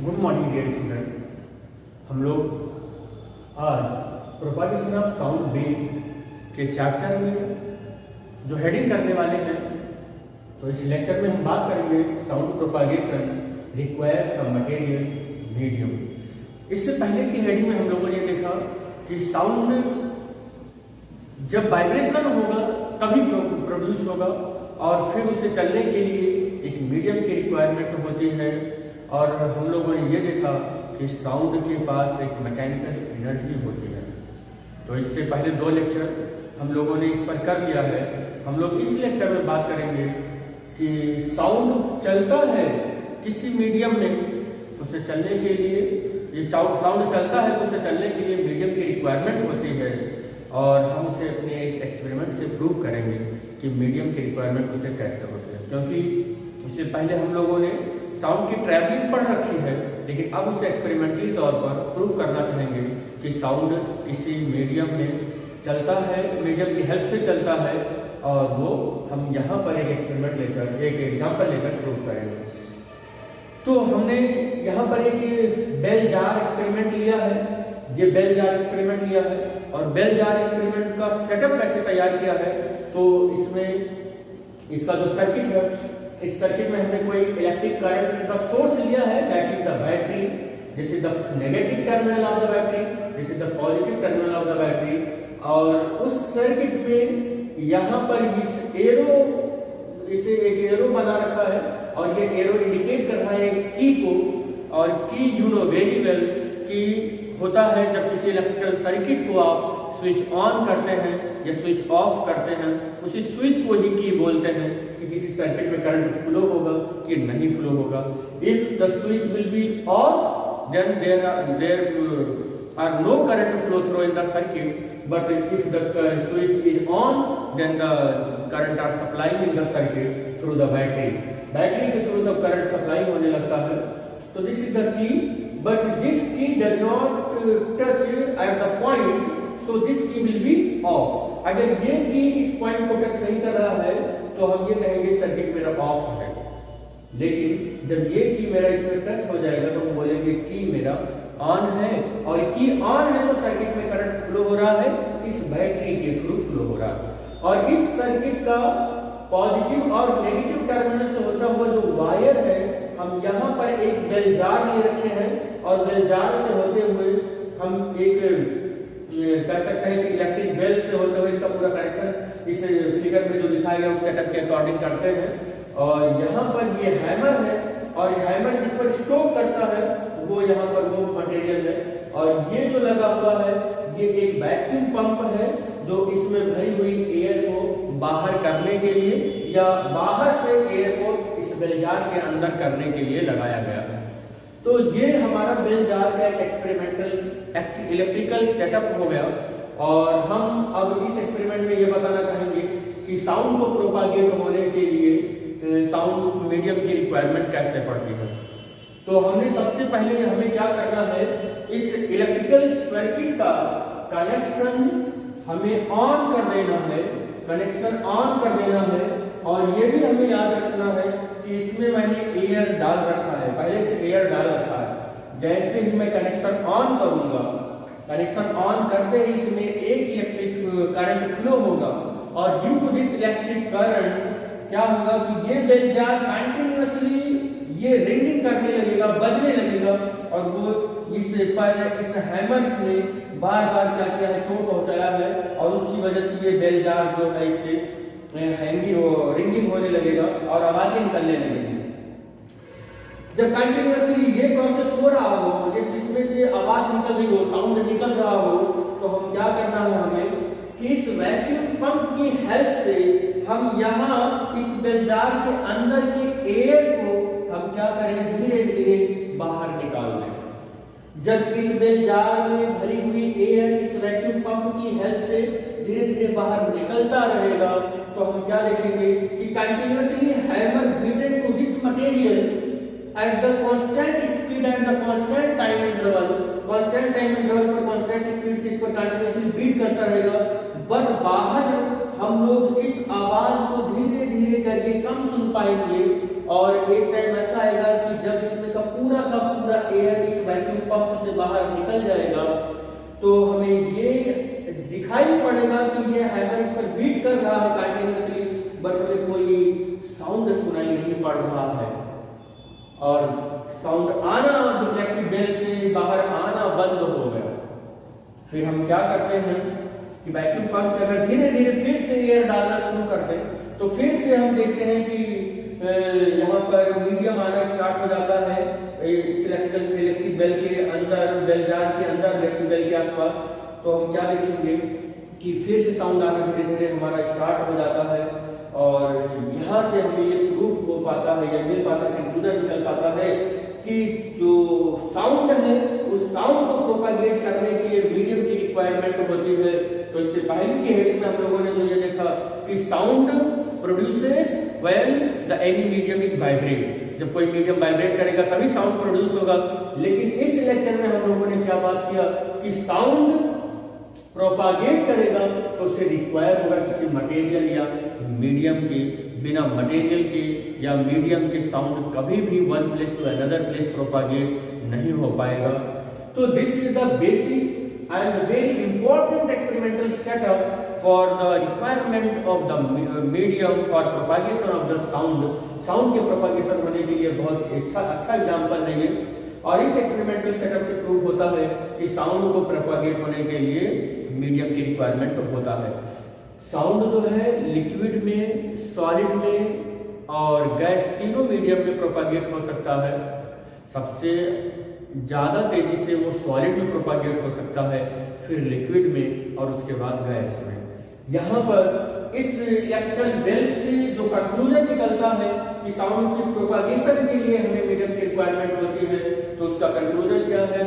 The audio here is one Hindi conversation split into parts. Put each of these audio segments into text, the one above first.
Good morning dear student. हम लोग आज प्रोपागेशन ऑफ साउंड वेव के चैप्टर में जो हेडिंग करने वाले हैं, तो इस लेक्चर में हम बात करेंगे sound propagation requires a material medium. इससे पहले की हेडिंग में हम लोगों ने देखा कि साउंड जब वाइब्रेशन होगा तभी प्रोड्यूस होगा और फिर उसे चलने के लिए एक मीडियम की रिक्वायरमेंट होती है। और हम लोगों ने ये देखा कि साउंड के पास एक मैकेनिकल एनर्जी होती है। तो इससे पहले 2 लेक्चर हम लोगों ने इस पर कर लिया है। हम लोग इस लेक्चर में बात करेंगे कि साउंड चलता है किसी मीडियम में, तो उसे चलने के लिए ये साउंड चलता है तो उसे चलने के लिए मीडियम की रिक्वायरमेंट होती है। और हम उसे अपने एक एक्सपेरिमेंट से प्रूव करेंगे कि मीडियम की रिक्वायरमेंट उसे कैसे होती है, क्योंकि उससे पहले हम लोगों ने साउंड की ट्रैवलिंग पढ़ रखी है, लेकिन अब उसे एक्सपेरिमेंटली तौर पर प्रूव करना चाहेंगे कि साउंड किसी मीडियम में चलता है, मीडियम की हेल्प से चलता है। और वो हम यहाँ पर एक एक्सपेरिमेंट लेकर, एक एग्जाम्पल लेकर प्रूव करेंगे। तो हमने यहाँ पर एक बेल जार एक्सपेरिमेंट लिया है, ये बेल जार एक्सपेरिमेंट लिया है। और बेल जार एक्सपेरिमेंट का सेटअप कैसे तैयार किया है, तो इसमें इसका जो सर्किट है, इस सर्किट में हमने कोई इलेक्ट्रिक करंट का सोर्स लिया है, that is the battery. This is the negative terminal of the battery, this is the positive terminal of the battery. और उस सर्किट में यहाँ पर इस एरो, इसे एक एरो बना रखा है और ये एरो इंडिकेट कर रहा है की को। और की यू नो वेरी वेल की होता है जब किसी इलेक्ट्रिकल सर्किट को आप स्विच ऑन करते हैं या स्विच ऑफ करते हैं, उसी स्विच को ही की बोलते हैं कि किसी सर्किट में करंट फ्लो होगा कि नहीं फ्लो होगा। If the switch will be off then there are no current flow through in the circuit, but if the switch is on then the current are supplying in the circuit through the battery. Battery के थ्रू द करंट सप्लाई होने लगता है। तो this is the key, but this key does not touch at the point, so this key will be off। अगर ये की इस पॉइंट को टच नहीं कर रहा है तो हम ये कहेंगे सर्किट मेरा ऑफ है। लेकिन जब ये की मेरा इसमें टच हो जाएगा तो हम बोलेंगे की मेरा ऑन है। और की ऑन है तो सर्किट में करंट फ्लो हो रहा है, इस बैटरी के थ्रू फ्लो हो रहा है। और इस सर्किट का पॉजिटिव और नेगेटिव टर्मिनल से होता हुआ जो वायर है, हम यहाँ पर एक बेल जार ले रखे हैं और बेल जार से होते हुए हम एक कह सकते हैं कि इलेक्ट्रिक बेल से होते हुए इसका पूरा कनेक्शन इस फिगर में जो दिखाया गया उस सेटअप के अकॉर्डिंग करते हैं। और यहाँ पर ये हैमर है और हैमर जिस पर स्ट्रोक करता है वो यहाँ पर वो मटेरियल है। और ये जो लगा हुआ है ये एक वैक्यूम पंप है जो इसमें भरी हुई एयर को बाहर करने के लिए या बाहर से एयर को इस बेल जार के अंदर करने के लिए लगाया गया है। तो ये हमारा बेल जार का एक एक्सपेरिमेंटल इलेक्ट्रिकल सेटअप हो गया। और हम अब इस एक्सपेरिमेंट में ये बताना चाहेंगे कि साउंड को प्रोपागेट होने के लिए साउंड मीडियम की रिक्वायरमेंट कैसे पड़ती है। तो हमने सबसे पहले हमें क्या करना है, इस इलेक्ट्रिकल सर्किट का कनेक्शन हमें ऑन कर देना है, कनेक्शन ऑन कर देना है। और ये भी हमें याद रखना है कि इसमें मैंने एयर डाल रखा है, पहले से एयर डाल रखा है। जैसे ही मैं कनेक्शन ऑन करूंगा, कनेक्शन ऑन करते ही इसमें एक इलेक्ट्रिक करंट फ्लो होगा। और due to this electric current क्या होगा कि ये बेल जार कंटिन्यूअसली ये रिंगिंग करने लगेगा, बजने लगेगा। और वो इस हैमर ने बार बार क्या किया है, चोट पहुंचाया है। और उसकी वजह से ये बेल जार जो है इसे रिंगिंग होने लगेगा और आवाजें निकलने लगेंगी। जब कंटिन्यूअसली ये प्रोसेस हो रहा हो, जिसमें से आवाज निकल रही हो, साउंड निकल रहा हो, तो हम क्या करना है हमें कि इस वैक्यूम पंप की हेल्प से हम यहाँ इस बेल जार के अंदर के एयर को हम क्या करें, धीरे धीरे बाहर निकाल दें। जब इस बेल जार में भरी हुई एयर इस वैक्यूम पंप की हेल्प से धीरे धीरे बाहर निकलता रहेगा, तो हम क्या देखेंगे कि continuously hammer beated to this material at the constant speed and the constant time interval, constant time interval पर कांस्टेंट स्पीड से इस पर कंटिन्यूअसली बीट करता रहेगा। बट बाहर हम लोग इस आवाज को धीरे धीरे करके कम सुन पाएंगे। और एक टाइम ऐसा आएगा कि जब इसमें का पूरा बाहर निकल जाएगा तो हमें ये दिखाई पड़ेगा कि ये हैमर इस पर बीट कर रहा है कंटिन्यूअसली, बट हमें कोई साउंड सुनाई नहीं पड़ रहा है। और साउंड आना जो इलेक्ट्रिक बेल से बाहर आना बंद हो गया। फिर हम क्या करते हैं कि वैक्यूम पंप से अगर धीरे धीरे फिर से एयर डालना शुरू कर दें तो फिर से हम देखते हैं कि यहाँ पर मीडियम आना स्टार्ट हो जाता है इस इलेक्ट्रिक बेल के अंदर, बेल जार के अंदर, इलेक्ट्रिक बेल के आसपास। तो हम क्या देखेंगे कि फिर से साउंड आना धीरे धीरे हमारा स्टार्ट हो जाता है और यहाँ से हमें ये प्रूफ हो पाता है या मिल पाता है, कंक्लूजन निकल पाता है कि जो साउंड है उस साउंड को प्रोपागेट करने के लिए मीडियम की रिक्वायरमेंट होती है। तो इससे पहले की हेडिंग में हम लोगों ने जो ये देखा कि sound produces when the any medium is vibrate, जब कोई मीडियम वाइब्रेट करेगा तभी साउंड प्रोड्यूस होगा। लेकिन इस लेक्चर में हम लोगों ने क्या बात किया कि साउंड प्रोपागेट करेगा तो उसे रिक्वायर होगा किसी मटेरियल या मीडियम के, बिना मटेरियल के या मीडियम के साउंड कभी भी one place to another place propagate नहीं हो पाएगा। तो this is the basic and very important experimental setup for the requirement of the medium for propagation of the sound. Sound के प्रोपागेशन होने के लिए बहुत अच्छा एग्जाम्पल है ये। और इस एक्सपेरिमेंटल सेटअप से प्रूव होता है कि साउंड को प्रोपागेट होने के लिए मीडियम की रिक्वायरमेंट होता है। साउंड जो है लिक्विड में, सॉलिड में और गैस तीनों मीडियम में प्रोपागेट हो सकता है। सबसे ज़्यादा तेजी से वो सॉलिड में प्रोपागेट हो सकता है, फिर लिक्विड में और उसके बाद गैस में। यहाँ पर इस इलेक्ट्रिकल बेल से जो कंक्लूजन निकलता है कि साउंड की प्रोपागेशन के लिए हमें मीडियम की रिक्वायरमेंट होती है, तो उसका कंक्लूजन क्या है?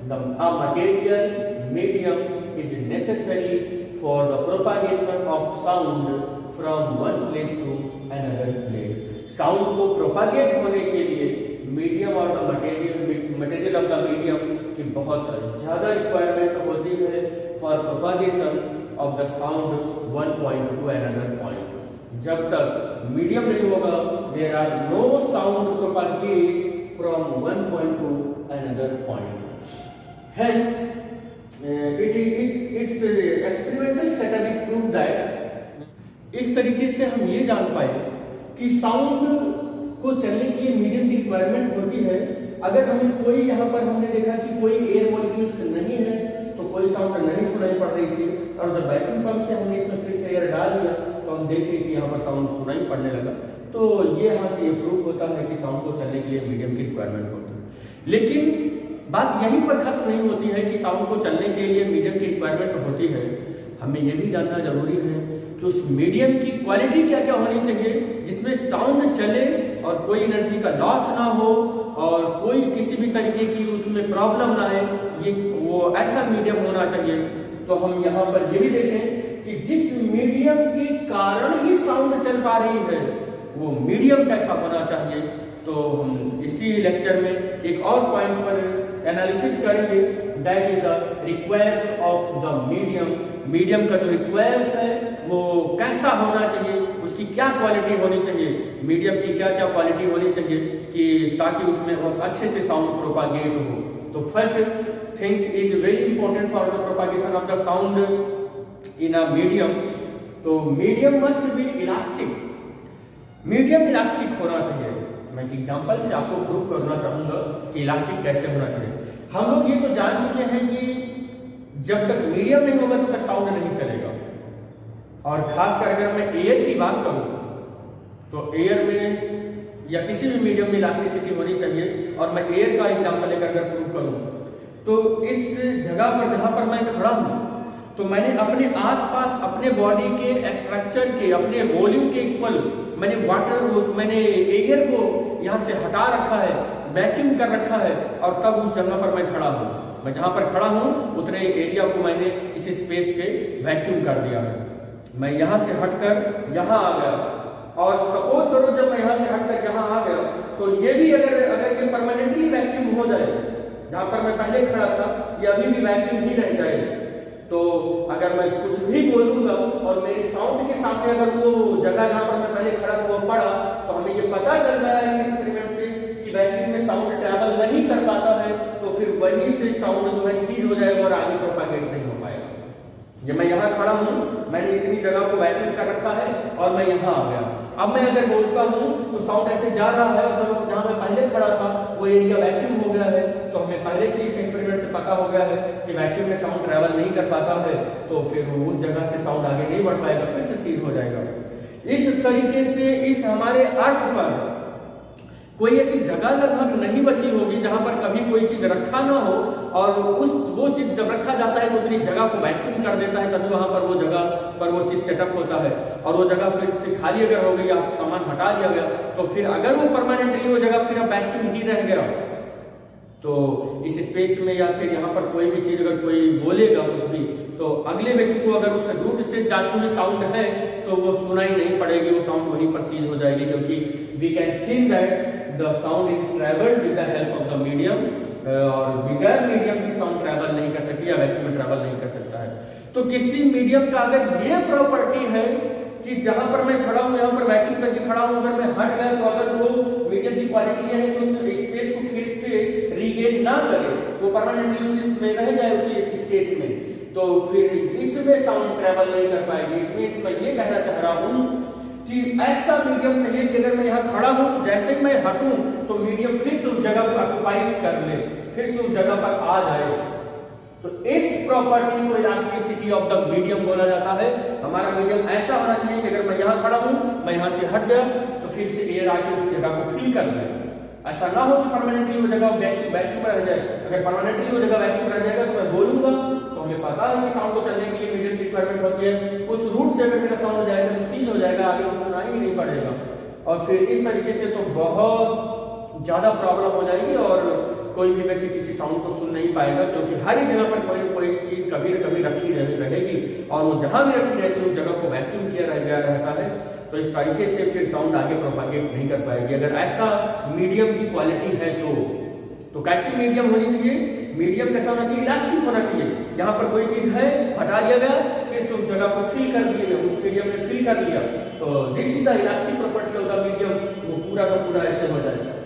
The material medium is necessary for the propagation of sound from one place to another place. Sound को propagate होने के लिए मीडियम और the material of the medium की बहुत ज़्यादा रिक्वायरमेंट होती है for propagation of the sound one point to another point. जब तक मीडियम नहीं होगा there are no sound propagate from one point to another point. Hence its experimental setup is proved that इस तरीके से हम ये जान पाए कि साउंड को चलने के लिए मीडियम की रिक्वायरमेंट होती है। अगर हमें कोई यहाँ पर हमने देखा कि कोई एयर मॉलिक्यूल्स नहीं है तो कोई साउंड नहीं सुनाई पड़ रही थी, और जब वैक्यूम पंप से हमने इसमें फिर से एयर डाल दिया तो हम देखे कि यहाँ पर साउंड सुनाई पड़ने लगा। तो ये यहाँ से ये प्रूफ होता है कि साउंड को चलने के लिए मीडियम की रिक्वायरमेंट होती है। लेकिन बात यहीं पर खत्म नहीं होती है कि साउंड को चलने के लिए मीडियम की रिक्वायरमेंट होती है। हमें यह भी जानना जरूरी है कि उस मीडियम की क्वालिटी क्या क्या होनी चाहिए जिसमें साउंड चले और कोई एनर्जी का लॉस ना हो और कोई किसी भी तरीके की उसमें प्रॉब्लम ना आए। ये वो ऐसा मीडियम होना चाहिए। तो हम यहाँ पर ये भी देखें कि जिस मीडियम के कारण ही साउंड चल पा रही है वो मीडियम कैसा होना चाहिए। तो हम इसी लेक्चर में एक और पॉइंट पर एनालिसिस करेंगे, that is the requires of the medium. Medium का जो रिक्वायर्स है वो कैसा होना चाहिए, उसकी क्या क्वालिटी होनी चाहिए, मीडियम की क्या क्या क्वालिटी होनी चाहिए कि ताकि उसमें बहुत अच्छे से साउंड प्रोपागेट हो। तो first things is very important for the propagation of the sound in a medium. तो medium must be elastic. Medium elastic होना चाहिए। मैं एक एग्जांपल से आपको प्रूव करना चाहूंगा कि इलास्टिक कैसे होना चाहिए। हम लोग ये तो जान चुके हैं कि जब तक मीडियम नहीं होगा तो तक साउंड नहीं चलेगा। और खासकर अगर मैं एयर की बात करूं तो एयर में या किसी भी मीडियम में इलास्टिसिटी होनी चाहिए। और मैं एयर का एग्जांपल लेकर अगर प्रूव करूं तो इस जगह पर जहां पर मैं खड़ा हूं तो मैंने अपने आसपास अपने बॉडी के स्ट्रक्चर के अपने वॉल्यूम के इक्वल मैंने एयर को यहाँ से हटा रखा है, वैक्यूम कर रखा है और तब उस जगह पर मैं खड़ा हूँ। मैं जहाँ पर खड़ा हूँ उतने एरिया को मैंने इस स्पेस पे वैक्यूम कर दिया है। मैं यहाँ से हटकर यहाँ आ गया और सपोज करो जब मैं यहाँ से हटकर यहाँ आ गया तो ये भी अगर ये परमानेंटली वैक्यूम हो जाए, जहाँ पर मैं पहले खड़ा था ये अभी भी वैक्यूम ही रह जाए। तो अगर मैं कुछ भी बोलूंगा और मेरे साउंड के सामने अगर वो जगह जहाँ पर मैं पहले खड़ा था वो पड़ा तो हमें ये पता चल रहा है इस एक्सपेरिमेंट से कि वैक्यूम में साउंड ट्रैवल नहीं कर पाता है। तो फिर वही से साउंड जो है सीज हो जाएगा और आगे प्रोपागेट नहीं हो पाएगा। जब मैं यहाँ खड़ा हूँ, मैंने इतनी जगह को वैक्यूम कर रखा है और मैं यहाँ आ गया, अब मैं अगर बोलता हूँ तो साउंड ऐसे जा रहा है और जहाँ मैं पहले खड़ा था वो एरिया वैक्यूम हो गया है। तो हमें पहले से इस एक्सपेरिमेंट से पता हो गया है कि वैक्यूम में साउंड ट्रैवल नहीं कर पाता है, तो फिर उस जगह से साउंड आगे नहीं बढ़ पाएगा, फिर से सीज हो जाएगा। इस तरीके से इस हमारे अर्थ पर कोई ऐसी जगह लगभग नहीं बची होगी जहां पर कभी कोई चीज रखा ना हो, और वो चीज जब रखा जाता है तो उतनी जगह को वैक्यूम कर देता है, तभी वहां पर वो जगह पर वो चीज सेटअप होता है। और वो जगह फिर से खाली अगर हो गई या सामान हटा दिया गया तो फिर अगर वो परमानेंटली वो जगह फिर अब वैक्यूम ही रह गया, तो इस स्पेस में या फिर यहाँ पर कोई भी चीज अगर कोई बोलेगा कुछ भी, तो अगले व्यक्ति को अगर उस रूट से जाती हुई साउंड है तो वो सुनाई नहीं पड़ेगी, वो साउंड वहीं पर सीज हो जाएगी, क्योंकि we can see that the sound is travelled with the help of the medium, और बिगर मीडियम की साउंड ट्रैवल नहीं कर सकती या वैक्यूम में ट्रैवल नहीं कर सकता है। तो किसी मीडियम का अगर ये प्रॉपर्टी है कि जहां पर मैं खड़ा हूं यहाँ पर वैक्यूम करके खड़ा हूं, अगर मैं हट गया तो अगर वो मीडियम की क्वालिटी ये है कि उस स्पेस को फिर से रीगेन ना करे, वो परमानेंटली उसी में रह जाए उसी स्टेट में, तो फिर इसमें साउंड ट्रैवल नहीं कर पाएगी। इट मींस मैं ये कहना चाह रहा हूं कि ऐसा मीडियम चाहिए कि अगर मैं यहाँ खड़ा हूं तो जैसे मैं हटूं तो मीडियम फिर से उस जगह को ऑक्युपाइज कर ले, फिर से उस जगह पर आ जाए। तो इस प्रॉपर्टी को इलास्टिसिटी ऑफ द मीडियम बोला जाता है। हमारा मीडियम ऐसा होना चाहिए कि अगर मैं यहाँ खड़ा हूँ, मैं यहाँ से हट गया तो फिर से एयर आके उस जगह को फिल कर ले। ऐसा ना हो कि परमानेंटली वो जगह वैक्यूम रह जाए। अगर परमानेंटली वो जगह वैक्यूम रह जाएगा तो मैं बोलूंगा तो हमें पता है कि साउंड को चलने के लिए मीडियम की रिक्वायरमेंट होती है, उस रूट से अगर मेरा साउंड जाएगा तो सीज हो जाएगा, आगे कुछ सुनाई ही नहीं पड़ेगा, और फिर इस तरीके से तो बहुत ज्यादा प्रॉब्लम हो जाएगी और कोई भी व्यक्ति किसी साउंड को सुन नहीं पाएगा, क्योंकि हर एक जगह पर कोई न कोई चीज कभी न कभी रखी रहेगी और वो जहां भी रखी रहती है उस जगह को वैक्यूम किया गया रहता है। तो इस तरीके से फिर साउंड आगे प्रोपागेट नहीं कर पाएगी। अगर ऐसा मीडियम की क्वालिटी है तो कैसी मीडियम होनी चाहिए? मीडियम कैसा होना चाहिए? इलास्टिक होना चाहिए। यहाँ पर कोई चीज है, हटा दिया गया, फिर से उस जगह को फिल कर दिया, उस मीडियम ने फिल कर लिया, तो this is the elastic property of the medium. वो पूरा का पूरा ऐसे हो जाएगा।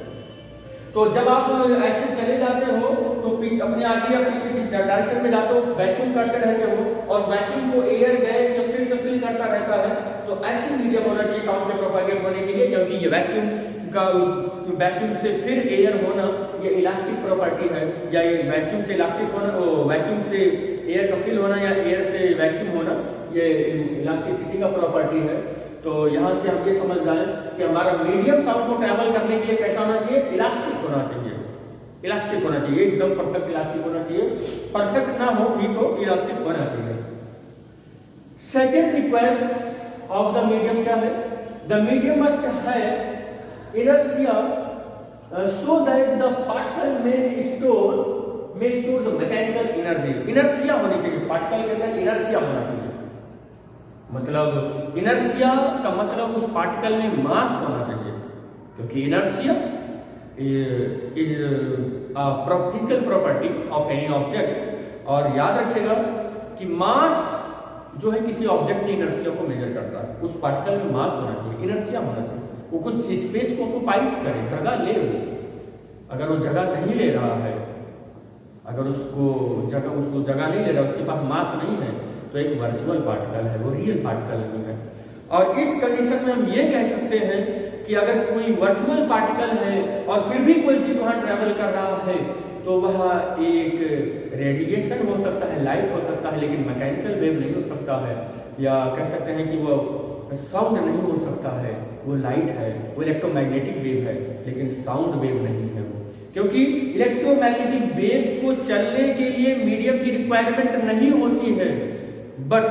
तो जब आप ऐसे चले जाते हो तो अपने आगे या पीछे जिस डायरेक्शन में जाते हो वैक्यूम करते रहते हो और वैक्यूम को एयर गैस या फिर से फिल करता रहता है, तो ऐसी मीडियम होना चाहिए साउंड के प्रोपागेट होने के लिए, क्योंकि ये वैक्यूम से फिर एयर होना ये इलास्टिक प्रॉपर्टी है, या ये वैक्यूम से इलास्टिक होना, वैक्यूम से एयर का फिल होना या एयर से वैक्यूम होना ये इलास्टिसिटी का प्रॉपर्टी है। तो यहाँ से हम ये समझ जाए कि हमारा मीडियम साउंड को ट्रैवल करने के लिए कैसा होना चाहिए? इलास्टिक होना चाहिए। इलास्टिक होना चाहिए, एकदम परफेक्ट इलास्टिक होना चाहिए। परफेक्ट ना हो भी तो इलास्टिक होना चाहिए। Second requires of the medium क्या है? The medium must have inertia so that the particle may store the mechanical energy। Inertia होनी चाहिए, पार्टिकल के अंदर इनर्शिया होना चाहिए। मतलब इनर्शिया का मतलब उस पार्टिकल में मास होना चाहिए, क्योंकि inertia is physical property of any object. और याद रखिएगा कि मास जो है किसी ऑब्जेक्ट की इनर्शिया को मेजर करता है। उस पार्टिकल में मास होना चाहिए, इनर्शिया होना चाहिए, वो कुछ स्पेस को ऑक्युपाइज करे, जगह ले। अगर वो जगह नहीं ले रहा है, अगर उसको जगह नहीं ले रहा, उसके पास मास नहीं है, तो एक वर्चुअल पार्टिकल है, वो रियल पार्टिकल नहीं है। और इस कंडीशन में हम ये कह सकते हैं कि अगर कोई वर्चुअल पार्टिकल है और फिर भी कोई चीज वहां ट्रेवल कर रहा है, तो वह एक रेडिएशन हो सकता है, लाइट हो सकता है, लेकिन मैकेनिकल वेव नहीं हो सकता है, या कह सकते हैं कि वो साउंड नहीं हो सकता है, वो लाइट है, वो इलेक्ट्रोमैग्नेटिक वेव है, लेकिन साउंड वेव नहीं है वो, क्योंकि इलेक्ट्रोमैग्नेटिक वेव को चलने के लिए मीडियम की रिक्वायरमेंट नहीं होती है, बट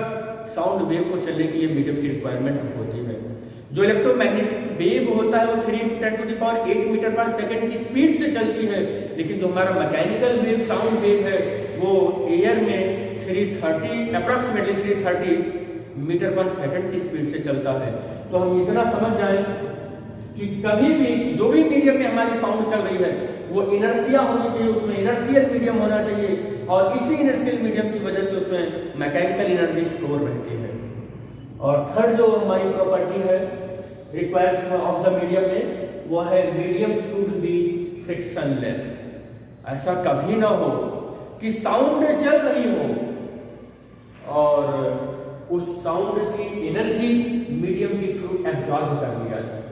साउंड वेव को चलने के लिए मीडियम की रिक्वायरमेंट होती है। जो इलेक्ट्रोमैग्नेटिक वेव होता है वो 3×10⁸ मीटर पर सेकंड की स्पीड से चलती है, लेकिन जो हमारा मैकेनिकल वेव साउंड वेव है वो एयर में 330 अप्रॉक्सीमेटली 330 मीटर पर सेकंड की स्पीड से चलता है। तो हम इतना समझ जाए कि कभी भी जो भी मीडियम में हमारी साउंड चल रही है वो इनर्शिया होनी चाहिए, उसमें इनर्शियल मीडियम होना चाहिए, और इसी इनर्शियल मीडियम की वजह से उसमें मैकेनिकल एनर्जी स्टोर रहती है। और थर्ड जो हमारी प्रॉपर्टी है रिक्वायर्स ऑफ द मीडियम में, वो है मीडियम शुड बी फ्रिक्शनलेस। ऐसा कभी ना हो कि साउंड चल रही हो और उस साउंड की एनर्जी मीडियम के थ्रू एब्जॉर्ब कर लिया जाए,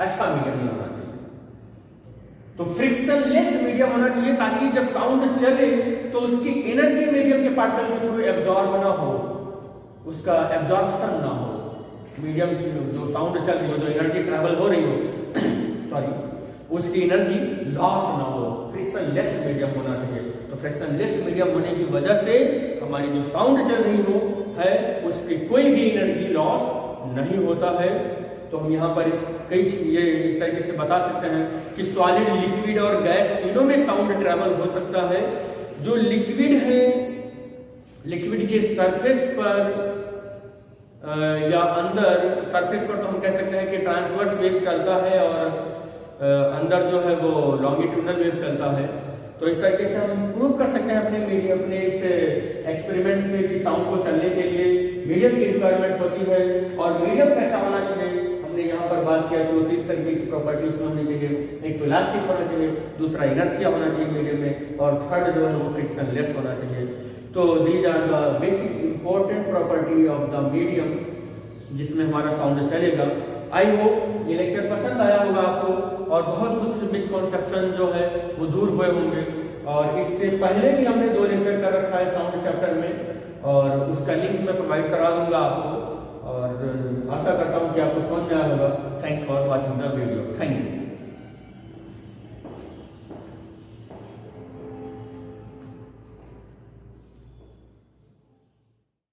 ऐसा मीडियम नहीं होना चाहिए। तो फ्रिक्शनलेस मीडियम होना चाहिए ताकि जब साउंड चले तो उसकी एनर्जी मीडियम के पार्टिकल के थ्रू एब्जॉर्ब ना हो, उसका एब्जॉर्प्शन ना हो, मीडियम की जो साउंड चल रही हो, जो एनर्जी ट्रैवल हो रही हो सॉरी, उसकी एनर्जी लॉस ना हो। फ्रिक्शनलेस मीडियम होना चाहिए। तो फ्रिक्शनलेस मीडियम होने की वजह से हमारी जो साउंड चल रही हो है उसकी कोई भी एनर्जी लॉस नहीं होता है। तो हम यहाँ पर कई ये इस तरीके से बता सकते हैं कि सॉलिड, लिक्विड और गैस तीनों में साउंड ट्रैवल हो सकता है। जो लिक्विड है, लिक्विड के सरफेस पर या अंदर, सरफेस पर तो हम कह सकते हैं कि ट्रांसवर्स वेव चलता है और अंदर जो है वो लॉन्गिट्यूडनल वेव चलता है। तो इस तरीके से हम प्रूव कर सकते हैं अपने इस एक्सपेरिमेंट से कि साउंड को चलने के लिए मीडियम की रिक्वायरमेंट होती है। और मीडियम कैसा होना चाहिए, हमने यहाँ पर बात किया तो 3 तरीके की प्रॉपर्टीज होनी चाहिए। एक तो इलास्टिक होना चाहिए, दूसरा इनर्शिया होना चाहिए मीडियम में, और थर्ड जो है वो फ्रिक्शनलेस होना चाहिए। तो these are the basic important property of the medium जिसमें हमारा साउंड चलेगा। आई होप ये लेक्चर पसंद आया होगा आपको और बहुत कुछ मिसकॉन्सेप्शन जो है वो दूर हुए होंगे। और इससे पहले भी हमने 2 लेक्चर कर रखा है साउंड चैप्टर में और उसका लिंक मैं प्रोवाइड करा दूंगा आपको, और आशा करता हूँ कि आपको समझ में आया होगा। Thanks for watching the video. Thank you.